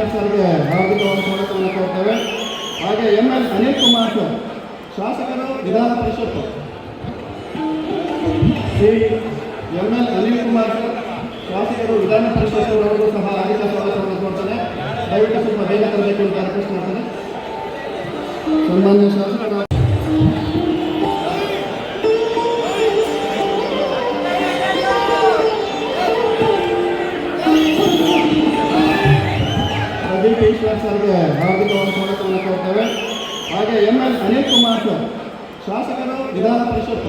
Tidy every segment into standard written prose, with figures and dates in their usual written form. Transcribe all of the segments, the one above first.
ಈಶ್ವರ್ ಸರ್ಗೆ ಹಾರ್ದಿಕವಾದ ಸ್ವಾಗತವನ್ನು ಕೋರ್ತೇವೆ. ಹಾಗೆ ML ಅನಿಲ್ ಕುಮಾರ್ ಸರ್, ಶಾಸಕರು, ವಿಧಾನ ಪರಿಷತ್. ಶ್ರೀ ML ಅನಿಲ್ ಕುಮಾರ್ ಸರ್, ಶಾಸಕರು, ವಿಧಾನ ಪರಿಷತ್ ಅವರಿಗೂ ಸಹ ಹಾರ್ದಿಕ ಸ್ವಾಗತವನ್ನು ಕೋರ್ತೇನೆ. ದಯವಿಟ್ಟು ಸ್ವಲ್ಪ ಬೇಗ ತರಬೇಕು ಅಂತ ರಿಕ್ವೆಸ್ಟ್ ಮಾಡ್ತೇನೆ. ಸನ್ಮಾನ್ಯ ಶಾಸಕರು ಈಶ್ವರ್ ಸರ್ಗೆ ಹಾರ್ದಿಕವಾದ ಸ್ವಾಗತವನ್ನು ಕೋರ್ತೇವೆ. ಹಾಗೆ ML ಅನಿಲ್ ಕುಮಾರ್ ಸರ್, ಶಾಸಕರು, ವಿಧಾನ ಪರಿಷತ್.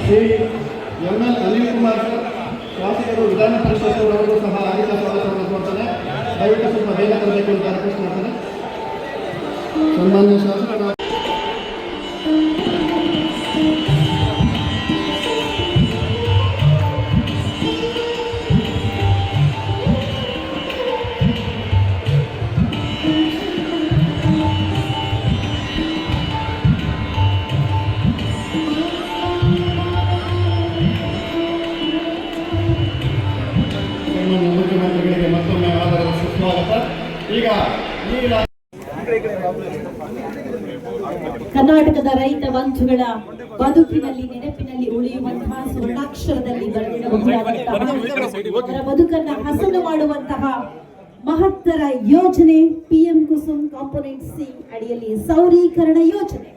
ಶ್ರೀ ML ಅನಿಲ್ ಕುಮಾರ್ ಸರ್, ಶಾಸಕರು, ವಿಧಾನ ಪರಿಷತ್ ಅವರಿಗೂ ಸಹ ಹಾರ್ದಿಕ ಸ್ವಾಗತವನ್ನು ಕೋರ್ತೇನೆ. ದಯವಿಟ್ಟು ಸ್ವಲ್ಪ ಬೇಗ ತರಬೇಕು ಅಂತ ರಿಕ್ವೆಸ್ಟ್ ಮಾಡ್ತೇನೆ. ಸನ್ಮಾನ್ಯ ಶಾಸಕರು ಮುಖ್ಯಮಂತ್ರಿಗಳಿಗೆ ಮತ್ತೊಮ್ಮೆ ಆಧಾರದ ಸುಸ್ವಾಗತ. ಈಗ ಕರ್ನಾಟಕದ ರೈತ ಬಂಧುಗಳ ಬದುಕಿನಲ್ಲಿ ನೆನಪಿನಲ್ಲಿ ಉಳಿಯುವಂತಹ ಸ್ವರ್ಣಾಕ್ಷರದಲ್ಲಿ ಬರೆದಿರಬಹುದಾದಂತಹ ಅವರ ಬದುಕನ್ನ ಹಸನು ಮಾಡುವಂತಹ ಮಹತ್ತರ ಯೋಜನೆ PM ಕುಸುಮ್ ಕಾಂಪೋನೆಂಟ್ C ಅಡಿಯಲ್ಲಿ ಸೌರೀಕರಣ ಯೋಜನೆ.